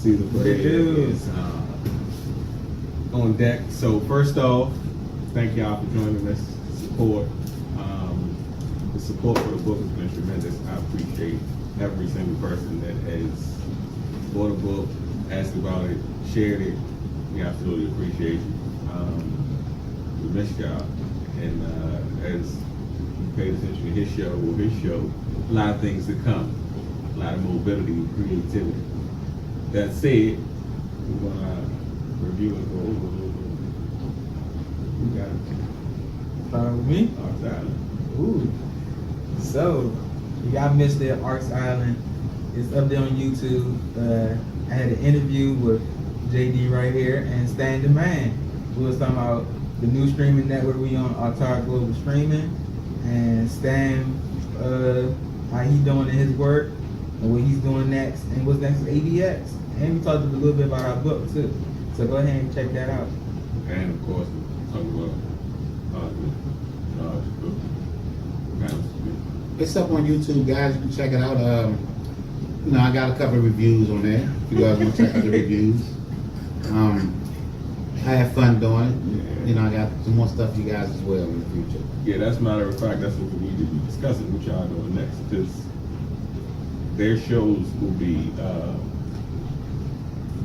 see the parade is on deck. So first off, thank y'all for joining us. The support for the book has been tremendous. I appreciate every single person that has bought a book, asked about it, shared it. We absolutely appreciate you. We miss y'all. And as you paid attention to his show, a lot of things to come. A lot of mobility and creativity. That said, we're gonna review and go over a little bit. You got it. Start with me? Arts Island. Ooh. So, you got Mr. Arts Island. It's up there on YouTube. I had an interview with Jd Wright here and Stan the Man. We was talking about the new streaming network we on, Abstrakt Global Streaming, and Stan, how he doing in his work, and what he's doing next, and what's next is ABX. And we talked a little bit about our book too. So go ahead and check that out. And of course, talk about it's up on YouTube, guys. You can check it out. You know, I got a couple of reviews on there. If you guys want to check out the reviews. I have fun doing it. You know, I got some more stuff for you guys as well in the future. Yeah, that's a matter of fact. That's what we need to be discussing with y'all doing next, because their shows will be,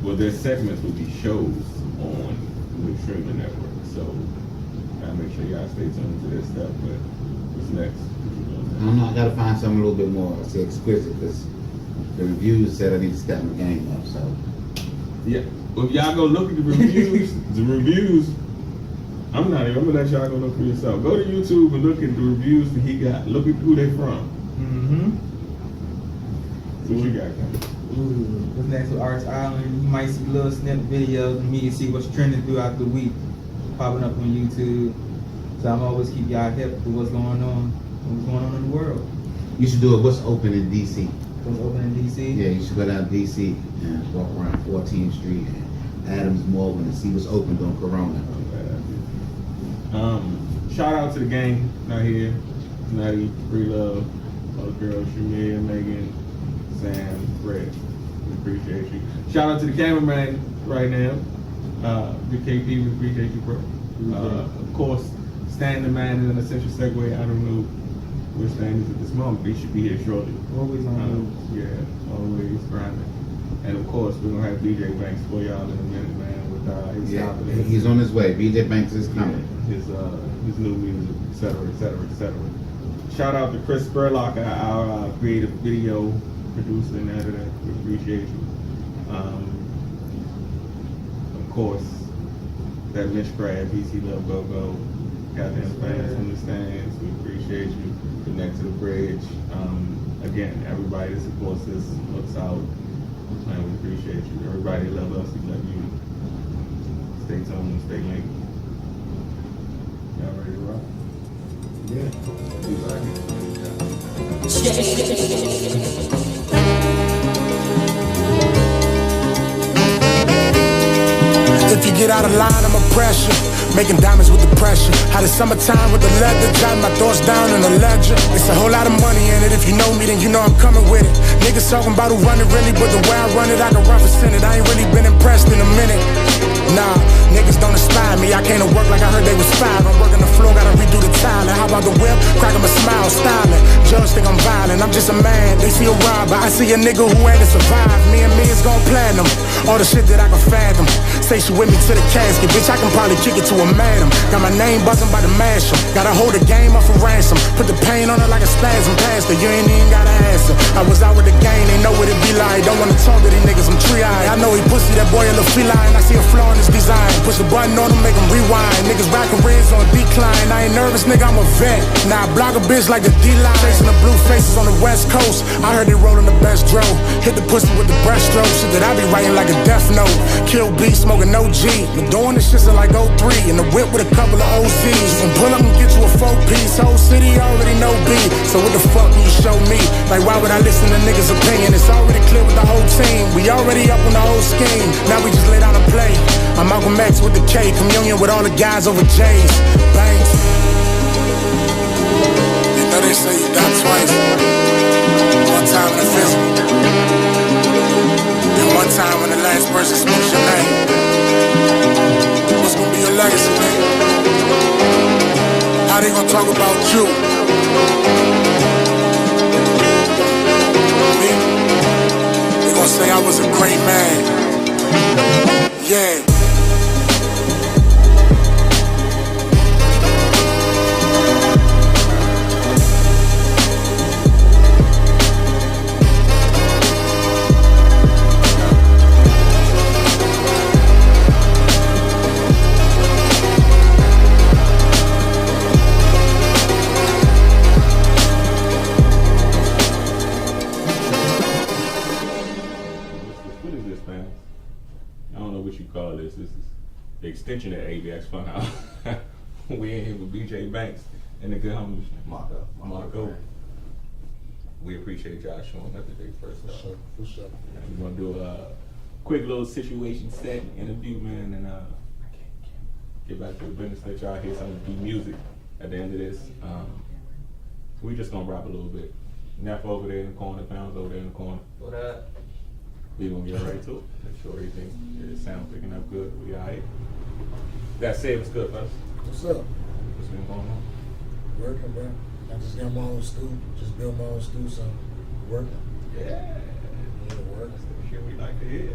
well, their segments will be shows on the streaming network. So, gotta make sure y'all stay tuned to this stuff. But what's next? I don't know. I gotta find something a little bit more exquisite, because the reviews said I need to step my game up. So, yeah. Well, if y'all go look at the reviews, I'm gonna let y'all go look for yourself. Go to YouTube and look at the reviews that he got. Look at who they from. So what you got coming? Ooh, what's next with Arts Island? You might see little snippet videos of me and see what's trending throughout the week, popping up on YouTube. So I'm always keep y'all hip to what's going on in the world. you should do it. What's open in DC? What's open in DC? Yeah, you should go down to DC and walk around 14th Street and Adams Morgan and see what's open during Corona. Shout out to the gang out here. Nutty, Free Love, all the girls, Shamir, Megan, Sam, Fred. We appreciate you. Shout out to the cameraman right now. Big KP, we appreciate you, bro. Of course, Stan the Man is an essential segue. I don't know where Stan is at this moment, but he should be here shortly. Always on Yeah, always grinding. And of course, we're gonna have BJ Banks for y'all in a minute, man. With his confidence. He's on his way. BJ Banks is coming. His new music, etc., etc., etc. Shout out to Chris Spurlock, our creative video producer and editor. We appreciate you. Of course, that Mitch Crab, PC Love Go Go, goddamn fans from the stands. We appreciate you. Connect to the bridge. Again, everybody that supports this, looks out, and we appreciate you. Everybody that love us, we love you. Stay tuned, stay linked. Y'all ready to rock? Yeah. You like it? If you get out of line, I'm a pressure. Making diamonds with the pressure. How the summertime with the leather, jotting my thoughts down in a ledger. It's a whole lot of money in it. If you know me, then you know I'm coming with it. Niggas talking about who run it really, but the way I run it, I can run for Senate. I ain't really been impressed in a minute. Nah, niggas don't inspire me. I came to work like I heard they was fired. I'm working the floor, gotta redo the tile. And how about the whip? Crack 'em a smile, styling. Judge think I'm violent, I'm just a man. They see a robber, I see a nigga who had to survive. Me and me is gon' platinum. All the shit that I can fathom. Say she with me to the casket, bitch, I can probably kick it to a madam. Got my name buzzing by the mash'em. Gotta hold the game up for ransom. Put the pain on her like a spasm. Past her, you ain't even gotta ask her. I was out with the gang, they know what it be like. Don't wanna talk to these niggas, I'm tree-eyed. I know he pussy, that boy a little feline. I see a flaw in his design. Push the button on him, make him rewind. Niggas back careers on decline. I ain't nervous, nigga, I'm a vet. Now I block a bitch like the D-line. Chasing the blue faces on the west coast. I heard they rolling the best dro. Hit the pussy with the breaststroke. Shit that I be writing like a death note. Kill B, smoking OG. Been doing this shit since like 03. In the whip with a couple of OZs. And pull up and get you a 4-piece. Whole city already know B. So what the fuck can you show me? Like why would I listen to niggas' opinion? It's already clear with the whole team. We already up on the whole scheme. Now we just lay down and play. I'm Malcolm X with the K. Communion with all the guys over J's. Banks. You know they say you die twice. One time in the physical. And one time when the last you. They gon' say I was a great man. Yeah. This is the extension of ABX Funhouse. We in here with BJ Banks and the good homie Marco. We appreciate y'all showing up today first off. For sure. We're gonna do a quick little situation set interview, man, and get back to the business. Let y'all hear some of the music at the end of this. We just gonna rap a little bit. Neff over there in the corner, Pounds over there in the corner. What up? We gonna get right to it. Make sure everything sound picking up good. We alright. That said, what's good, fellas? What's up? What's been going on? Working, bro. I just got my own stool. Just built my own stool, so working. Yeah. Yeah, working. That's the shit we like to hear.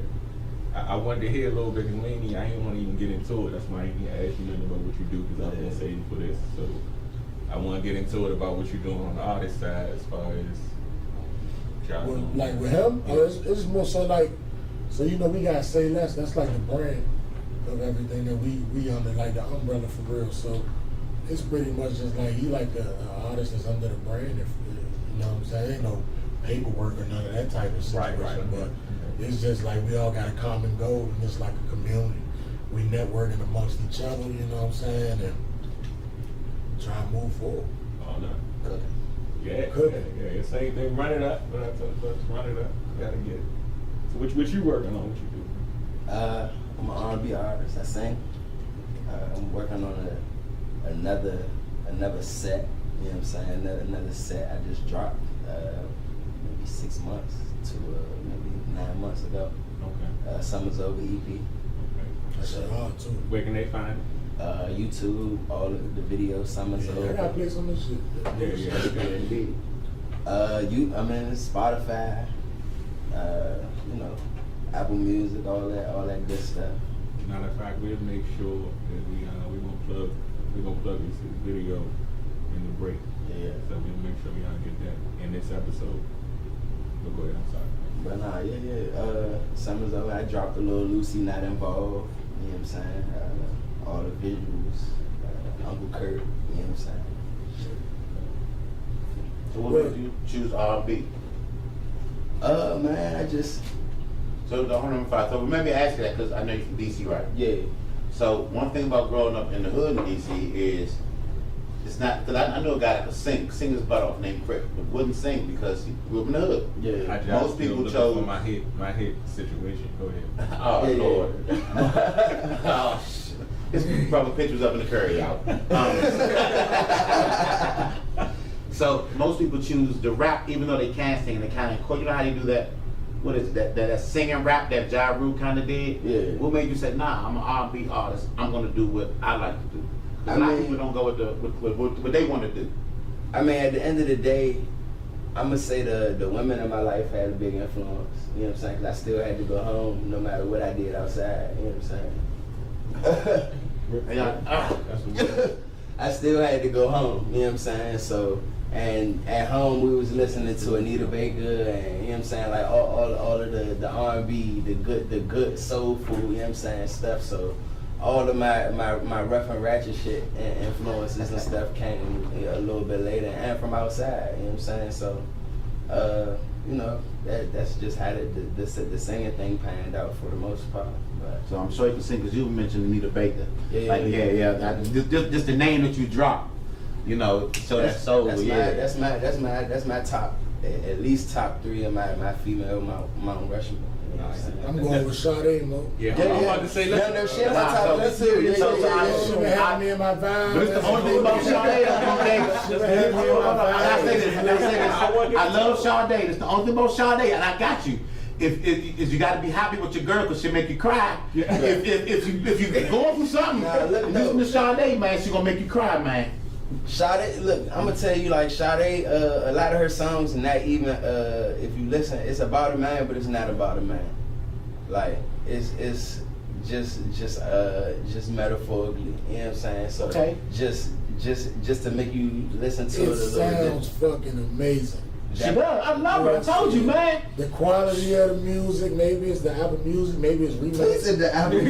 I wanted to hear a little bit because I ain't want to even get into it. That's why I ain't ask you nothing about what you do because I was gonna say you for this. So I want to get into it about what you're doing on the artist side as far as. Like with him, it's more so like, so you know we gotta say less. That's like the brand of everything that we under, like the umbrella for real. So it's pretty much just like he like the artist that's under the brand. If you know what I'm saying, ain't no paperwork or none of that type of situation. Right. But it's just like we all got a common goal, and it's like a community. We networking amongst each other. You know what I'm saying, and try to move forward. Oh no. Yeah, Cooking. Yeah, same thing. Run it up, but run it up. Gotta get it. So what you working on? What you do? I'm an R&B artist. I sing. I'm working on another set. You know what I'm saying? Another set I just dropped maybe 6 months to maybe 9 months ago. Okay. Summer's Over EP. Okay. That's hard too. Where can they find it? YouTube, all of the videos, Summer's Over. I gotta play some of this shit. I'm in Spotify, Apple Music, all that good stuff. Matter of fact, we'll make sure that we're gonna plug this video in the break. Yeah. So we'll make sure y'all get that in this episode. But go ahead, I'm sorry. But nah, Summer's Over. I dropped a little Lucy Not Involved. You know what I'm saying? All the visuals, Uncle Kurt. You know what I'm saying? So what made you choose R&B? Man, I just. So the whole number 5. So maybe ask you that because I know you're from DC, right? Yeah. So one thing about growing up in the hood in DC is it's not because I know a guy that could sing his butt off named Crip, but wouldn't sing because he grew up in the hood. Yeah. Most people chose for my hit situation. Go ahead. Oh Yeah. Lord. Oh shit. There's probably pictures up in the curry out. So most people choose the rap, even though they can't sing. They kind of, you know how you do that? What is it? That singing rap that Ja Rule kind of did. Yeah. What made you say, nah? I'm an R&B artist. I'm gonna do what I like to do. 'Cause a lot of people don't go with what they want to do. I mean, at the end of the day, I'm gonna say the women in my life had a big influence. You know what I'm saying? 'Cause I still had to go home no matter what I did outside. You know what I'm saying? I still had to go home, you know what I'm saying? So, and at home we was listening to Anita Baker and, you know what I'm saying, like all of the R&B, the good soulful, you know what I'm saying, stuff. So all of my rough and ratchet shit and influences and stuff came a little bit later and from outside, you know what I'm saying? So, that's just how the singing thing panned out for the most part. But, So I'm sure you can sing because you mentioned Anita Baker. Yeah. Just the name that you dropped, so that's soul. That's my top, at least top 3 of my female Mount Rushmore. You know what I'm saying? I'm going with Sade, Mo. Yeah, I'm about to say, No, she in my top list too. She been having me in my vibe. But it's the only thing about Sade. I love Sade. It's the only thing about Sade, and I got you. If you got to be happy with your girl because she'll make you cry. Yeah. If you going through something, listen to Sade, man. She gonna make you cry, man. Sade, look, I'm gonna tell you, like Sade, a lot of her songs, not even if you listen, it's about a man, but it's not about a man. Like it's just metaphorically, you know what I'm saying? So Okay. just to make you listen to it a little sounds bit. fucking amazing. She does. I love her. I told you, man. The quality of the music, maybe it's the Apple Music, maybe it's remix. It's in the album.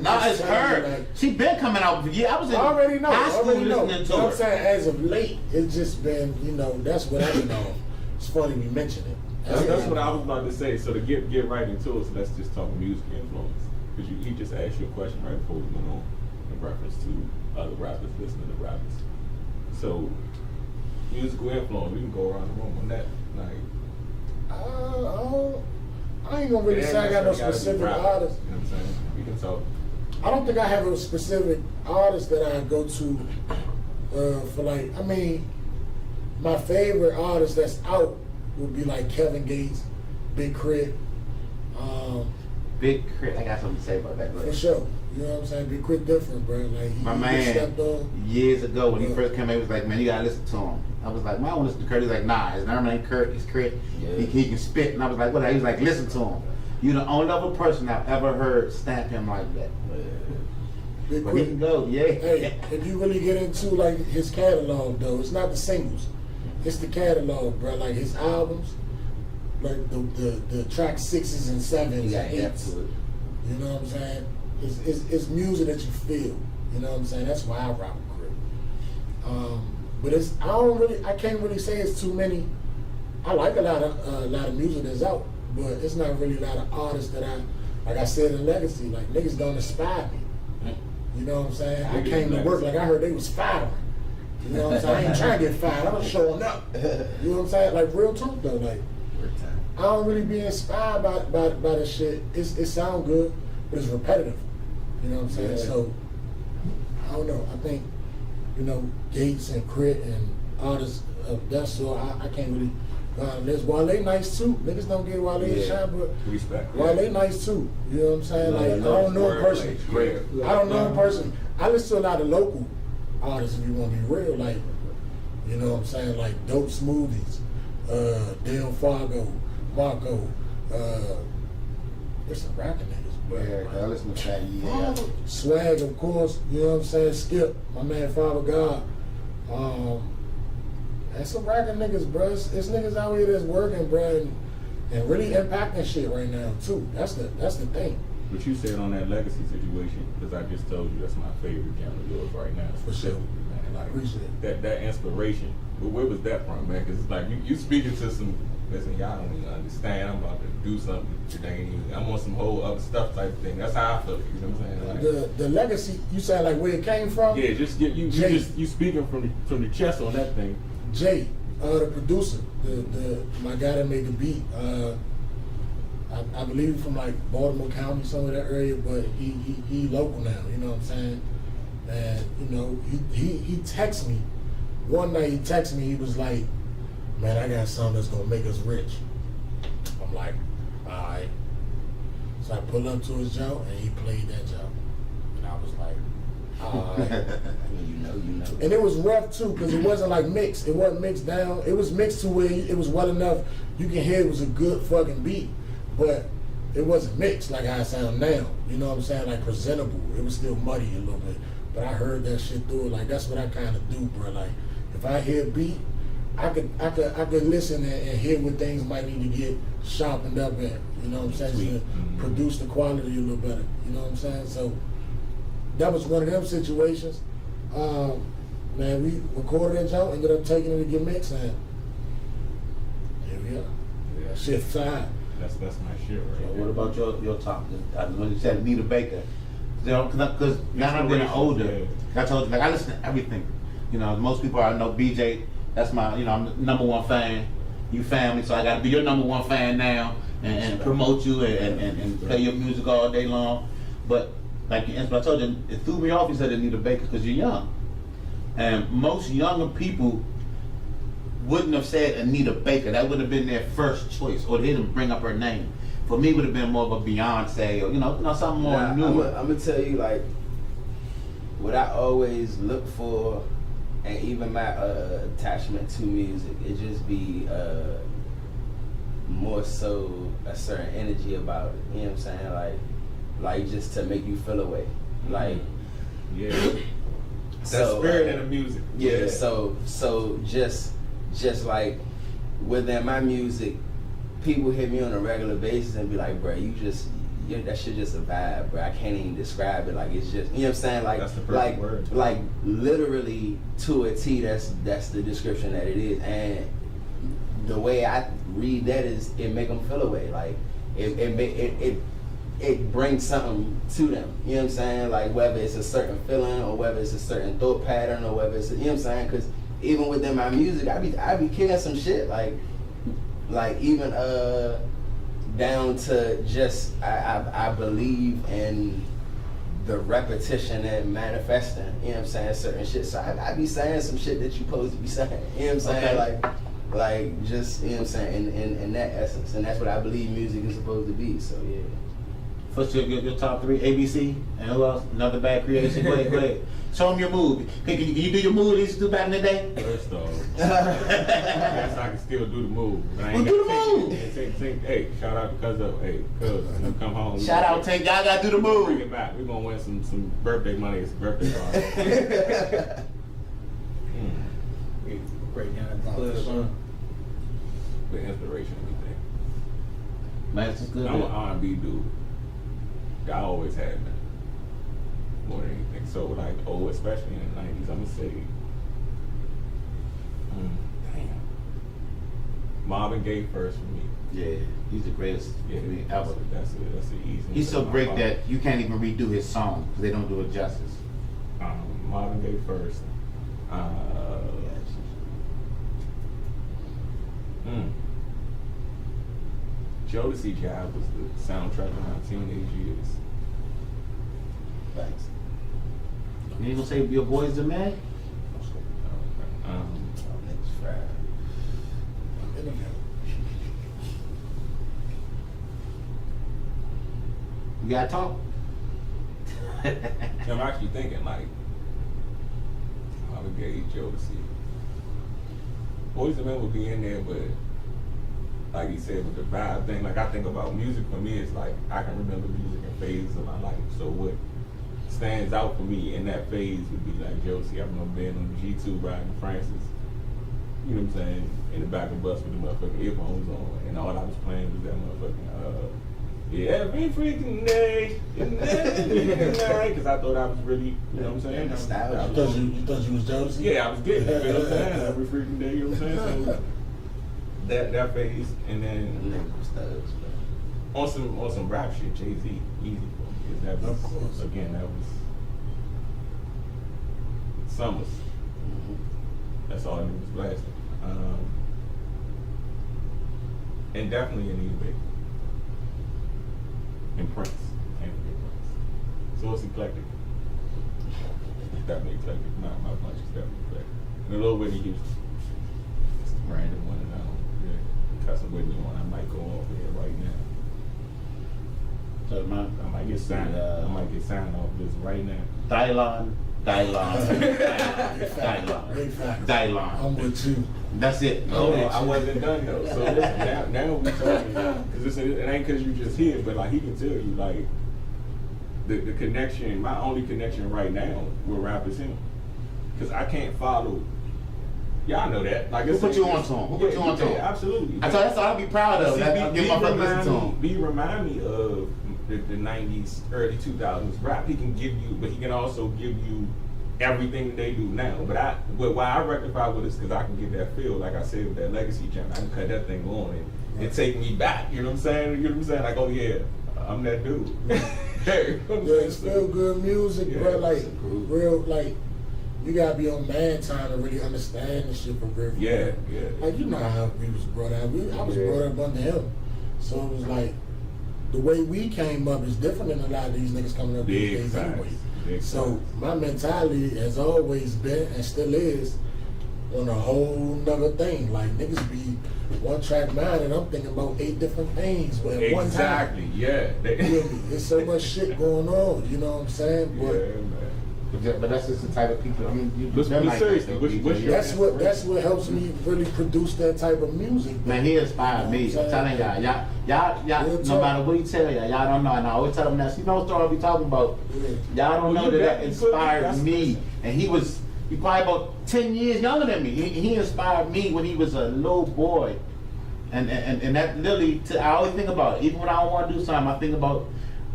No, it's her. She been coming out for years. I was in I already know. high school listening You know to what I'm her. saying? As of late, it's just been, that's what I've been on. It's funny we mention it. That's what I was about to say. So to get right into it, so let's just talk music influence. Because he just asked you a question right before we went on in reference to other rappers, listening to rappers. So musical influence, we can go around the room on that. Like, I ain't gonna really say I got no specific artist. You know what I'm saying? We can talk. I don't think I have a specific artist that I go to for like. I mean, my favorite artist that's out would be like Kevin Gates, Big Crit. Big Crit, I got something to say about that. For sure. You know what I'm saying? Big Crit different, bro. Like My he stepped man, on. years ago when he Yeah. first came in, he was like, man, you gotta listen to him. I was like, man, I want to listen to Kurt. He's like, nah, his name ain't Kurt, it's Crit. Yeah. He can spit. And I was like, what? He was like, listen to him. You're the only other person I've ever heard stamp him like that. Big But he Crit. can go, yeah. Hey, if you really get into like his catalog though, it's not the singles. It's the catalog, bro. Like his albums, like the track 6s and 7s You got and depth 8s. to it. You know what I'm saying? It's music that you feel. You know what I'm saying? That's why I rock with Crit. But I can't really say it's too many. I like a lot of music that's out, but it's not really a lot of artists that like I said in Legacy, like niggas don't inspire me. You know what I'm saying? I came to work like I heard they was firing. You know what I'm saying? I ain't trying to get fired. I'm just showing up. You know what I'm saying? Like real talk though. Like I don't really be inspired by this shit. It sound good, but it's repetitive. You know what I'm saying? Yeah. So I don't know. I think Gates and Crit and artists of that sort. I can't really. There's Wale nice too. Niggas don't get Wale a shot, but Respect. Wale nice too. You know what I'm saying? Like I don't know a person. I don't know a person. I listen to a lot of local artists if you want to be real. Like, you know what I'm saying? Like Dope Smoothies, Del Fargo, Marco. There's some rapping niggas, bro. Yeah, I listen to that, yeah. Swag, of course. You know what I'm saying? Skip, my man, Father God. And some rapping niggas, bro. It's niggas out here that's working, bro, and really impacting shit right now too. That's the thing. What you said on that legacy situation, because I just told you that's my favorite genre of yours right now. For sure. Man, like Appreciate that inspiration. But where was that from, man? Because it's like you speaking to some. Listen, y'all don't even understand. I'm about to do something today. I'm on some whole other stuff type of thing. That's how I feel. You know what I'm saying? Like, The legacy. You saying like where it came from? yeah, just you speaking from the chest on that thing. Jay, the producer, my guy that made the beat. I believe from like Baltimore County, some of that area, but he local now. You know what I'm saying? And he texted me one night. He texted me. He was like, "Man, I got something that's gonna make us rich." I'm like, "All right." So I pull up to his job and he played that job, and I was like, "All right." You know. And it was rough too, because it wasn't like mixed. It wasn't mixed down. It was mixed to where it was well enough. You can hear it was a good fucking beat, but it wasn't mixed like how I sound now. You know what I'm saying? Like presentable. It was still muddy a little bit, but I heard that shit through it. Like that's what I kind of do, bro. Like if I hear a beat, I could listen and hear what things might need to get sharpened up at. You know what I'm saying? To produce the quality a little better. You know what I'm saying? So that was one of them situations. Man, we recorded that joint, ended up taking it to get mixed, and here we are. Yeah, Shit fine. that's my shit right So there. what about your top? When you said Anita Baker, because now I'm getting older, I told you, like I listen to everything. You know, most people I know BJ. That's my, I'm the number one fan. You family, so I got to be your number one fan now and promote you and play your music all day long. But like I told you, it threw me off. You said Anita Baker because you're young, and most younger people wouldn't have said Anita Baker. That would have been their first choice, or they didn't bring up her name. For me, it would have been more of a Beyonce or something more new. I'm gonna tell you, like, what I always look for, and even my attachment to music, it just be more so a certain energy about it. You know what I'm saying? Like just to make you feel away. Like Yeah. That so, spirit in the music. Yeah. So just like within my music, people hit me on a regular basis and be like, bro, that shit just a vibe, bro. I can't even describe it. Like it's just, you know what I'm saying? Like That's the perfect word. Like literally to a T. That's the description that it is. And the way I read that is it make them feel away. Like it brings something to them. You know what I'm saying? Like whether it's a certain feeling or whether it's a certain thought pattern or whether it's you know what I'm saying? Because even within my music, I be killing some shit like even down to just I believe in the repetition and manifesting. You know what I'm saying? Certain shit. So I be saying some shit that you supposed to be saying. You know what I'm saying? Okay. Like just, you know what I'm saying, in that essence. And that's what I believe music is supposed to be, so yeah. First, your top 3, ABC, and who else? Another Bad Creation. Go ahead. Show them your move. Can you do your move that you used to do back in the day? First off, yes, I can still do the move. But I ain't Well, do gotta the take, hey, shout out to Cuz Up. Hey, Cuz, when you come home. Shout out, Tank. Y'all gotta do the Bring move. it back. We're gonna win some birthday money. It's a birthday party. Break down the club, huh? With inspiration, everything. Man, it's good. I'm an R&B dude. I always had been. More than anything. So like, especially in the 90s, I'm gonna say, damn. Marvin Gaye first for me. Yeah, he's the greatest Yeah, ever. that's an easy. He's so my great fault. that you can't even redo his song because they don't do it justice. Marvin Gaye first. Jodeci Jive was the soundtrack of my teenage years. Thanks. You ain't gonna say your boys the man? Next Friday. We gotta talk. I'm actually thinking like Marvin Gaye, Jodeci. Boys and Men would be in there, but like he said with the vibe thing, like I think about music for me, it's like I can remember music in phases of my life. So what stands out for me in that phase would be like Jodeci. I remember being on the G2 riding Francis, you know what I'm saying, in the back of the bus with the motherfucking earphones on, and all I was playing was that motherfucking every freaking day, because I thought I was really, you know what I'm saying? Nostalgia. You thought you was jealous? Yeah, I was getting it, you know what I'm saying? Every freaking day, you know what I'm saying? So that phase, and then Niggas was thugs, man. on some rap shit, Jay-Z, easy for me. 'Cause that was, Of course. again, that was Summers. That's all I knew was blasting. And definitely Anita Baker. And Prince. Can't forget Prince. So it's eclectic. Definitely eclectic. My bunch is definitely eclectic. And a little Whitney Houston. Just a random one, and I don't cussing Whitney on. I might go off here right now. So I might get signed. I might get signed off this right now. Dylon. Big fact. Dylon. I'm with you. That's it. No, I wasn't done though. So listen, now we talking. Because it ain't because you just here, but like he can tell you like the connection. My only connection right now with rap is him. Because I can't follow. Y'all know that. Like Who put you on to him? Who put you on to him? Yeah, absolutely. I thought that's all I'd be proud of. Get my brother listen to him. B remind me of the 90s, early 2000s rap. He can give you, but he can also give you everything that they do now. But why I rectify with this because I can get that feel, like I said, with that legacy jam. I can cut that thing on and take me back. You know what I'm saying? You know what I'm saying? Like, oh yeah, I'm that dude. Hey, Yeah, it's still good music, Yeah, bro. Like it's a groove. real, like you gotta be on man time to really understand this shit for real. Yeah. Like you know how we was brought up. I was Yeah. brought up under him, so it was like the way we came up is different than a lot of these niggas coming up Big these days facts. anyway. Big So facts. my mentality has always been and still is on a whole nother thing. Like niggas be one track mind and I'm thinking about 8 different things, but at one Exactly. time. Yeah. You feel me? There's so much shit going on, you know what I'm saying? Yeah, But man. But that's just the type of people. I mean, they're like seriously, that, though, what's your- That's what helps me really produce that type of music. Man, he inspired me. I'm telling y'all, no matter what he tell y'all don't know. And I always tell them that. You know what story I be talking about? Y'all don't know that inspired me. And he probably about 10 years younger than me. He inspired me when he was a little boy. And that literally, I always think about it. Even when I don't want to do something, I think about,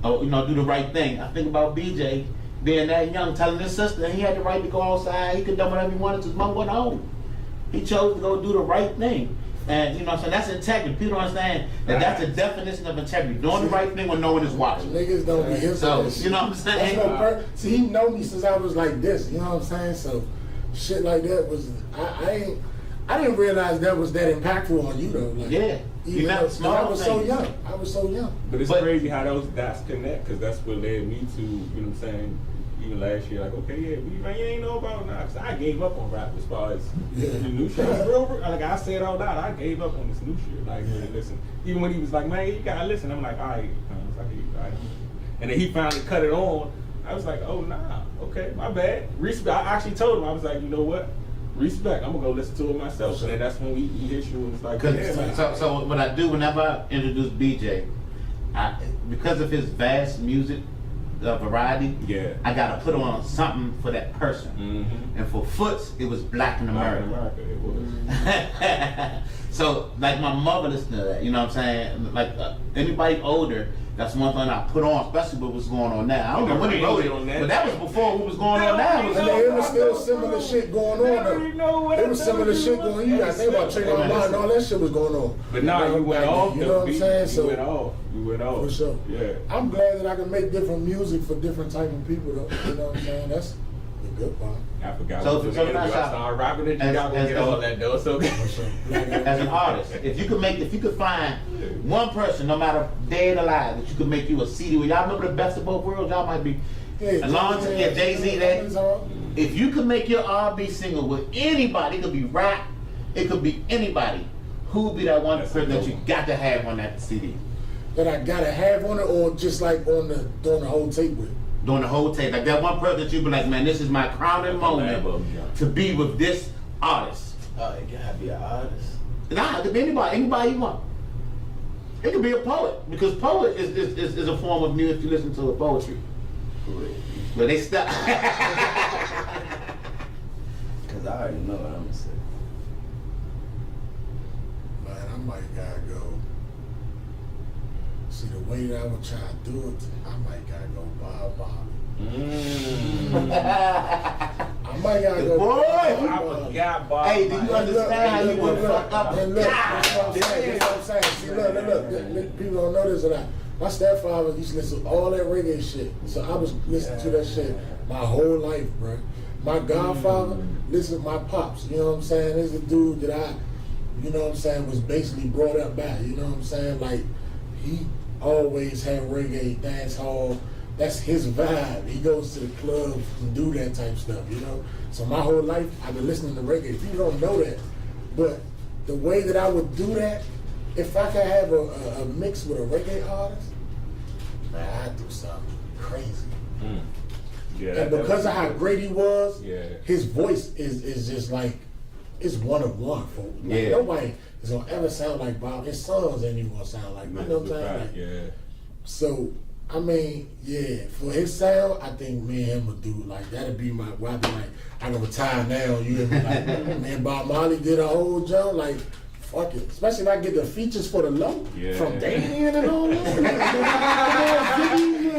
do the right thing. I think about BJ being that young, telling his sister he had the right to go outside. He could do whatever he wanted to. His mom wasn't home. He chose to go do the right thing. And you know what I'm saying? That's integrity. People don't understand that that's the definition of integrity. Doing the right thing when no one is watching. Niggas don't be here. So, you know what I'm saying? See, he know me since I was like this, you know what I'm saying? So shit like that was I didn't realize that was that impactful on you though. Like, Yeah. Even though, I was so young. But it's crazy how those dots connect, because that's what led me to, you know what I'm saying, even last year, like, okay, yeah, you ain't know about now. Cause I gave up on rap as far as the new shit. Like, I said out loud, I gave up on this new shit. Like, really listen. Even when he was like, man, you gotta listen. I'm like, all right. And then he finally cut it on. I was like, oh, nah, okay, my bad. Respect. I actually told him, I was like, you know what? Respect. I'm gonna go listen to it myself. And then that's when he hit you and it's like, yeah, man. So what I do whenever I introduce BJ, because of his vast music variety, I gotta put on something for that person. Mm-hmm. And for Foots, it was Black in America. It was. So like my mother listened to that, you know what I'm saying? Like anybody older, that's one thing I put on, especially with what's going on now. I don't know when he wrote it, but that was before what was going on now. And there was still similar shit going on though. There was similar shit going on. You gotta think about Trey Line and all that shit was going on. But now you went off. You know what I'm saying? So you went off. For sure. Yeah. I'm glad that I can make different music for different type of people though. You know what I'm saying? That's the good part. I forgot. So I started rapping it. You got to get all that though. So as an artist, if you could find one person, no matter dead or alive, that you could make you a CD with. Y'all remember the Best of Both Worlds? Y'all might be. As long as Jay-Z that. If you could make your R&B single with anybody, it could be rap, it could be anybody. Who would be that one person that you got to have on that CD? That I gotta have on it, or just like doing the whole tape with? Doing the whole tape. Like that one person that you be like, man, this is my crowning moment to be with this artist. Oh, it gotta be an artist. Nah, it could be anybody you want. It could be a poet, because poet is a form of music if you listen to the poetry. But they stop. Cause I already know what I'm gonna say. Man, I might gotta go. See, the way that I would try to do it, I might gotta go Bob Marley. I might gotta go. Boy, I forgot Bob. Hey, do you understand how you would fuck up? And look, that's what I'm saying. That's what I'm saying. See, look. People don't know this or not. My stepfather used to listen to all that reggae shit. So I was listening to that shit my whole life, bro. My godfather, listen to my pops. You know what I'm saying? This is a dude that I, you know what I'm saying, was basically brought up by. You know what I'm saying? Like, he always had reggae, dance hall. That's his vibe. He goes to the club and do that type stuff, you know? So my whole life, I've been listening to reggae. People don't know that. But the way that I would do that, if I could have a mix with a reggae artist, man, I'd do something crazy. Yeah, and because of how great he was, yeah, his voice is just like, it's one of one. Like, nobody is going to ever sound like Bob. His songs ain't even going to sound like, you know what I'm saying? Like, yeah. So, I mean, yeah, for his sound, I think me and him would do, like, that'd be my, where I'd be like, I can retire now. You hear me? Like, man, Bob Marley did a whole job, like, fuck it. Especially if I get the features for the low from Damien and all that.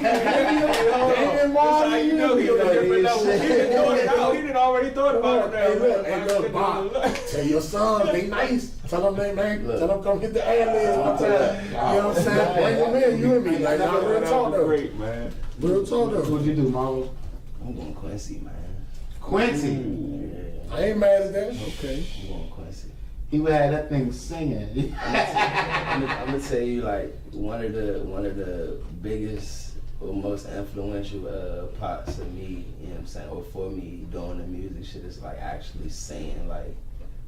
Damien Marley. You know he was a different level. He didn't already thought about it. Hey, look, Bob, tell your sons, they nice. Tell them they, man, tell them come hit the ad-libs one time. You know what I'm saying? Bring them in, you and me. Like, nah, real talk though. Great, man. Real talk though. What'd you do, Marlo? I'm going Quincy, man. Quincy. Yeah. I ain't mad at that. Okay. I'm going Quincy. He would have that thing singing. I'm gonna tell you, like, one of the biggest or most influential parts of me, you know what I'm saying, or for me doing the music shit is like actually saying like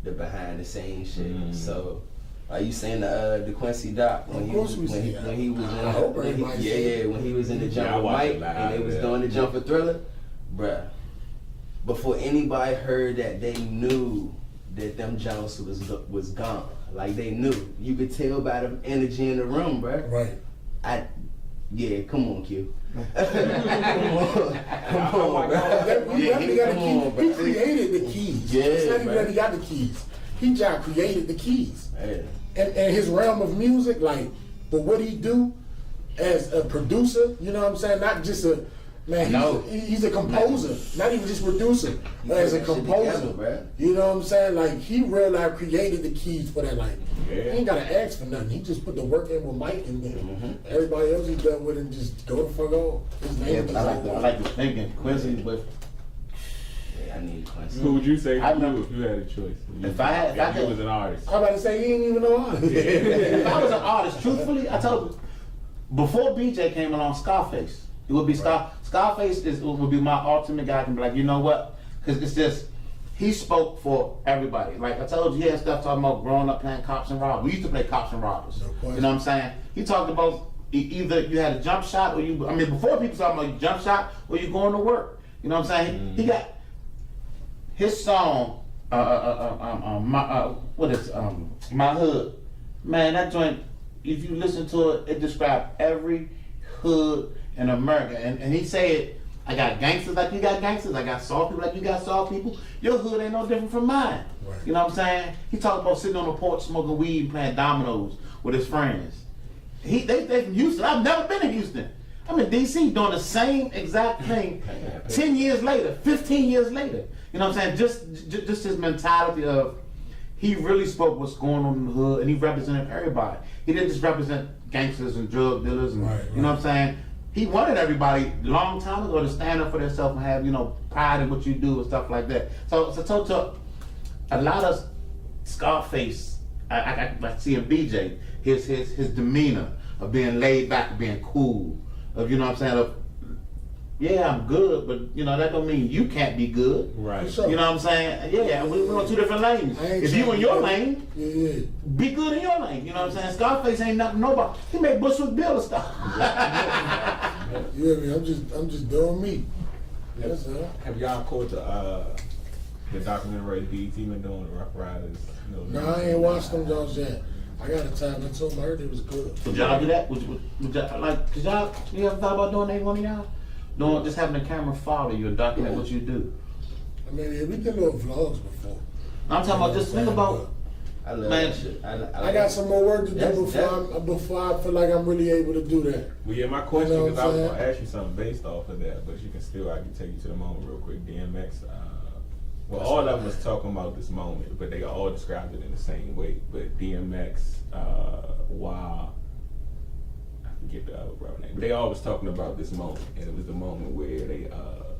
the behind the scenes shit. So like you saying the Quincy doc when he was in the jump with Mike and they was doing the jump for Thriller, bruh. before anybody heard that, they knew that them Jones was gone. Like they knew. You could tell by the energy in the room, bro. Right. Yeah, come on, Q. Come on, bro. He created the keys. Yeah, it's not even man. that he got the keys. He just created the keys. Yeah. And his realm of music, like, but what he do as a producer, you know what I'm saying? Not just a man. No. He's a composer, not even just producer, but as a put that shit composer. together, bruh. You know what I'm saying? Like he real life created the keys for that. Like Yeah. he ain't gotta ask for nothing. He just put the work in with Mike, and then everybody else he done with and just go the fuck on. His name is I like the thinking Quincy, but Yeah, I need Quincy. Who would you say I for know- you if you had a choice? If I had- if I you could- was an artist. I'm about to say he ain't even know artist. if I was an artist, truthfully, I told you, before BJ came along, Scarface. It would be Scarface would be my ultimate guy. Can be like, you know what? Because it's just he spoke for everybody. Like I told you, he had stuff talking about growing up playing cops and robbers. We used to play cops and robbers. No question. You know what I'm saying? He talked about either you had a jump shot or you. I mean, before people talking about jump shot or you going to work. You know what I'm saying? He got his song. My Hood. Man, that joint. If you listen to it, it describes every hood in America. And he said, I got gangsters like you got gangsters. I got soft people like you got soft people. Your hood ain't no different from mine. Right. You know what I'm saying? He talked about sitting on the porch smoking weed and playing dominoes with his friends. They from Houston. I've never been in Houston. I'm in D.C. doing the same exact thing 10 years later, 15 years later. You know what I'm saying? Just his mentality of he really spoke what's going on in the hood, and he represented everybody. He didn't just represent gangsters and drug dealers, and you know what I'm saying. He wanted everybody a long time ago to stand up for themselves and have pride in what you do and stuff like that. So to a lot of Scarface, I see in BJ his demeanor of being laid back, of being cool, of you know what I'm saying. Of yeah, I'm good, but that don't mean you can't be good. Right. Sure. You know what I'm saying? Yeah, we're on two different lanes. I ain't If you trying in to your be- lane, Yeah. be good in your lane. You know what I'm saying? Scarface ain't nothing nobody. He made Bushwick Bill and stuff. You hear me? I'm just doing me. That's all. Have y'all caught the documentary BET been doing, the Rough Riders? No, I ain't watched them Jones yet. I gotta tap into them. I heard it was good. Would y'all do that? Would y'all, like, cause y'all, you ever thought about doing that, one of y'all? Doing, just having the camera follow you and document what you do. I mean, yeah, we did little vlogs before. I'm talking about, just think about, I love Man. that shit. I got some more work to do before I feel like I'm really able to do that. Well, yeah, my question, You know because what I was I'm going to ask you something based off of that, but you can still, I can take you to the moment real quick. DMX, well, all of them was talking about this moment, but they all described it in the same way. But DMX, wow, I forget the other brother name, but they all was talking about this moment, and it was the moment where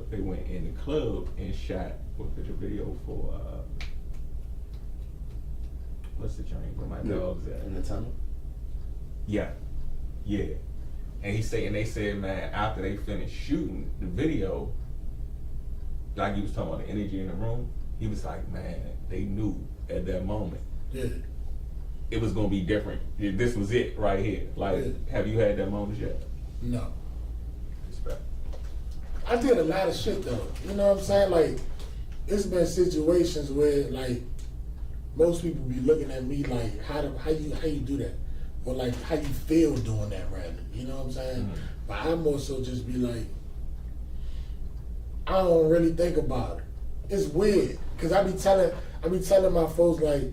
they went in the club and shot with the video for what's the train where my dog's at? In the tunnel. Yeah. And they said, man, after they finished shooting the video, like he was talking about the energy in the room, he was like, man, they knew at that moment Yeah. it was gonna be different. This was it right here. Like, have you had that moment yet? No. Respect. I did a lot of shit though. You know what I'm saying? Like, it's been situations where like most people be looking at me like, how you do that, or like how you feel doing that rather. You know what I'm saying? Mm-hmm. But I more so just be like, I don't really think about it. It's weird because I be telling my folks like,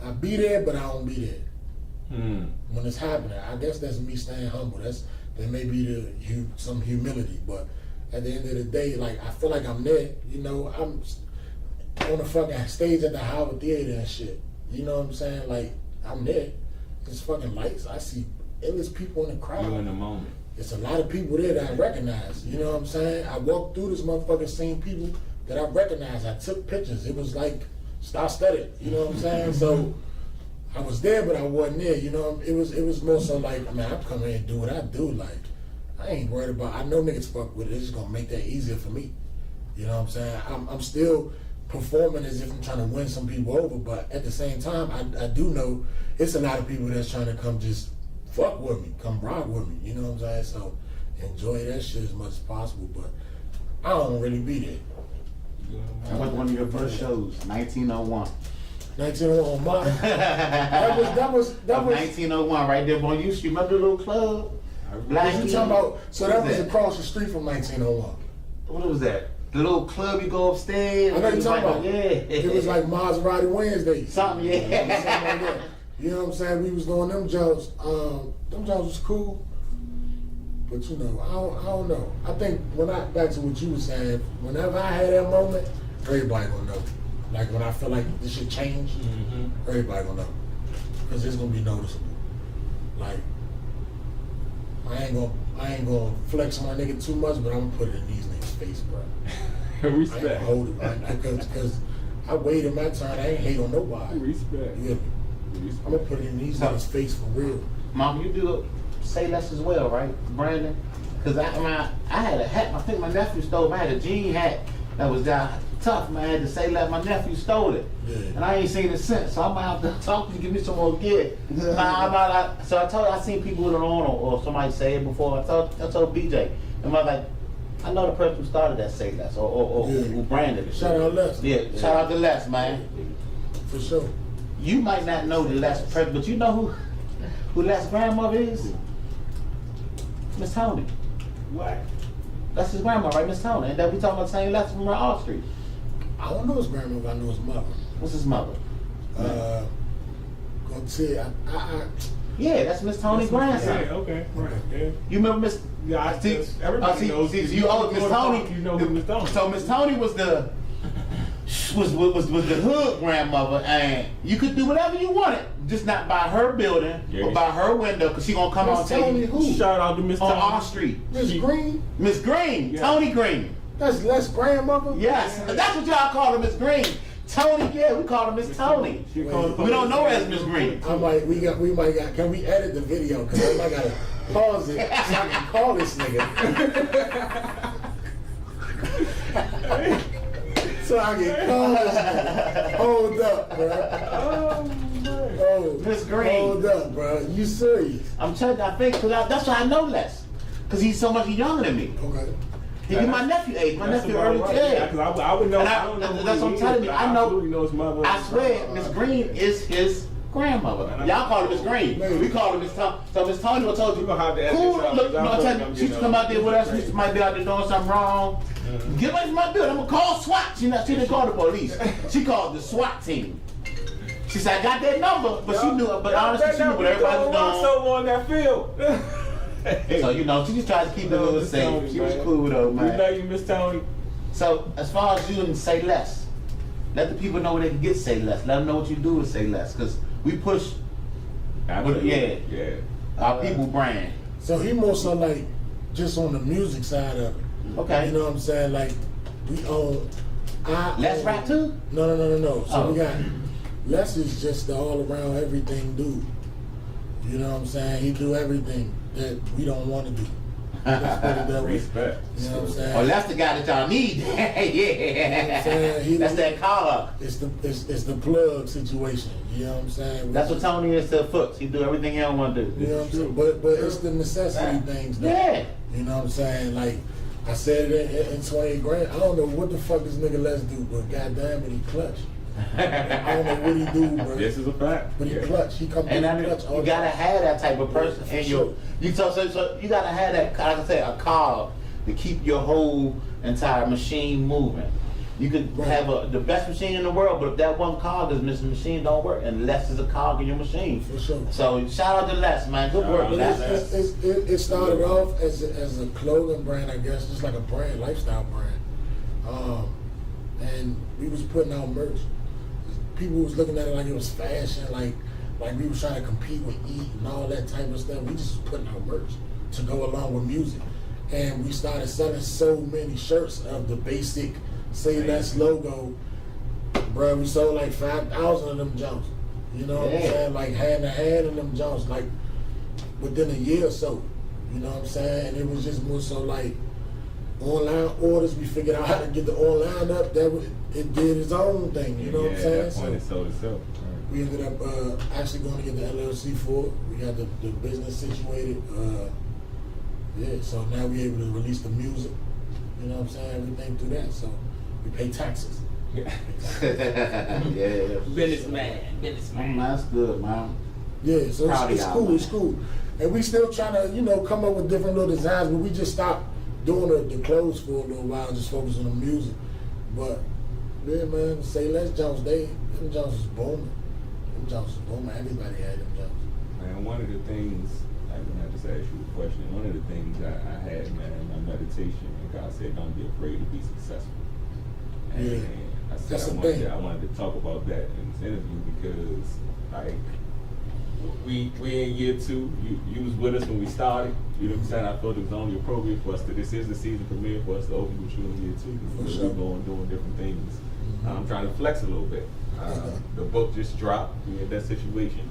I be there, but I don't be there when it's happening. I guess that's me staying humble. That may be some humility, but at the end of the day, like I feel like I'm there. You know, I'm on the fucking stage at the Howard Theater and shit. You know what I'm saying? Like I'm there. It's fucking lights. I see endless people in the crowd. You in the moment. It's a lot of people there that I recognize. You know what I'm saying? I walked through this motherfucker, seen people that I recognize. I took pictures. It was like star-studded. You know what I'm saying? So I was there, but I wasn't there. You know, it was more so like, man, I'm coming here and do what I do. Like, I ain't worried about. I know niggas fuck with it. It's just gonna make that easier for me. You know what I'm saying? I'm still performing as if I'm trying to win some people over, but at the same time, I do know it's a lot of people that's trying to come just fuck with me, come rock with me. You know what I'm saying? So enjoy that shit as much as possible, but I don't really be there. That was one of your first shows, 1901. 1901. That was 1901 right there on U Street. Remember the little club? Black. You talking about? So that was across the street from 1901. What was that? The little club you go upstairs. I know you're talking about. Yeah. It was like Maserati Wednesday. Something, yeah. Something like that. You know what I'm saying? We was doing them jobs. Them jobs was cool. But you know, I don't know. I think back to what you were saying, whenever I had that moment, everybody gonna know. Like when I feel like this should change, everybody gonna know. Because it's gonna be noticeable. Like, I ain't gonna flex on my nigga too much, but I'm gonna put it in these niggas' face, bro. Respect. I ain't gonna hold it, man, because I waited my turn. I ain't hate on nobody. Respect. You get me? I'm gonna put it in these niggas' face for real. Mom, you do Say Less as well, right, Brandon? Because I had a hat. I think my nephew stole. I had a jean hat that was tough, man. I had to Say Less. My nephew stole it, and I ain't seen it since. So I might have to talk to you, give me some more gear. So I seen people with it on, or somebody say it before. I told BJ, and I was like, I know the person who started that Say Less, or who branded it. Shout out Les. Yeah, shout out to Les, man. For sure. You might not know the Les person, but you know who Les' grandmother is? Miss Tony. What? That's his grandma, right, Miss Tony? And that we talking about saying Les from R Street. I don't know his grandmother. I know his mother. What's his mother? Gonna tell you, Yeah, that's Miss Tony's grandson. Yeah, okay, right, yeah. You remember Miss? Yeah, everybody knows. You owe Miss Tony. You know who Miss Tony. So Miss Tony was the hood grandmother, and you could do whatever you wanted, just not by her building or by her window, because she gonna come out and tell you who? Shout out to Miss on Tony. R Street. Miss Green? Miss Green, Yeah. Tony Green. That's Les' grandmother? Yes, that's what y'all call her, Miss Green. Tony, yeah, we call her Miss Tony. She We called don't know her as Miss Green. We might got. Can we edit the video? Because I might gotta pause it so I can call this nigga. So I can call this nigga. Hold up, bro. Oh, Miss Green. Hold up, bro. You serious? I'm telling you, I think, that's why I know Les. Because he's so much younger than me. Okay. He's my nephew age. My That's nephew about early right. 10. Yeah, 'cause I would know. And I don't know who that's what I'm he telling is, you. but I know. absolutely know his mother. I swear, Miss Green is his grandmother. Y'all call her Miss Green. We call her Miss Tony. So Miss Tony will told you, You gonna have to ask cool, this out, look, because I no, told tell them, she you used to know, come out there with us. crazy. She might be out there doing something wrong. Get away from my building. I'm gonna call SWAT. She didn't call the police. She called the SWAT team. She said, I got that number, but she knew, but honestly, she knew what everybody was doing. So on that field. So, you know, she just tried to keep it a little Miss safe. Tony, She was man. cool though, We man. know you, Miss Tony. So, as far as you and Say Less, let the people know where they can get Say Less. Let them know what you do with Say Less, because we push Absolutely. yeah. our people brand. So he more so like just on the music side of it. Okay. You know what I'm saying? Like we own. Les rap too? No. So Oh. we got Les is just the all around everything dude. You know what I'm saying? He do everything that we don't want to do. Let's put it that way. Respect. You know what I'm saying? Oh, that's the guy that y'all need. Yeah. saying? That's that collar. It's the plug situation. You know what I'm saying? That's what Tony is to Foots. He do everything he don't want to You do. know what I'm saying? But it's the necessity things. Though. Yeah. You know what I'm saying? Like I said it in 28 grand. I don't know what the fuck this nigga Les do, but goddamn it, he clutch. I don't know what he do, bro. This is a fact. But he clutch. He come And through I mean, clutch all you the gotta time. have that type of person in your. So you gotta have that. Like I say, a car to keep your whole entire machine moving. You could have the best machine in the world, but if that one cog is missing, the machine don't work, and Les is a cog in your machine. For sure. So shout out to Les, man. Good work, Shout out to Les. Les. It started off as a clothing brand, I guess, just like a brand, lifestyle brand. And we was putting out merch. People was looking at it like it was fashion, like we was trying to compete with Eat and all that type of stuff. We just was putting out merch to go along with music. And we started selling so many shirts of the basic Say Less logo. Bro, we sold like 5,000 of them jumps. You know what I'm saying? Like hand to hand in them jumps, like within a year or so. You know what I'm saying? And it was just more so like online orders. We figured out how to get the online up. It did its own thing. You know what I'm saying? That point is sold itself. We ended up actually going to get the LLC for it. We got the business situated. So now we're able to release the music. You know what I'm saying? Everything through that. So We pay taxes. Yeah. Businessman. That's good, man. Yeah, so Proud of it's y'all, cool, man. it's cool. And we still trying to, you know, come up with different little designs, but we just stopped doing the clothes for a little while, just focus on the music. But, yeah, man, Say Less Jones, them Jones was booming. Them Jones was booming. Everybody had them Jones. Man, one of the things, I'm gonna have to ask you a question. One of the things I had, man, in my meditation, and God said, don't be afraid to be successful. And Yeah, I said that's the thing. I wanted to talk about that in this interview because, like, we in year 2. You was with us when we started. You know what I'm saying? I thought it was only appropriate for us to. This is the season premiere for us to open with you in year 2 because sure. we're going doing different things. I'm trying to flex a little bit. The book just dropped. We had that situation.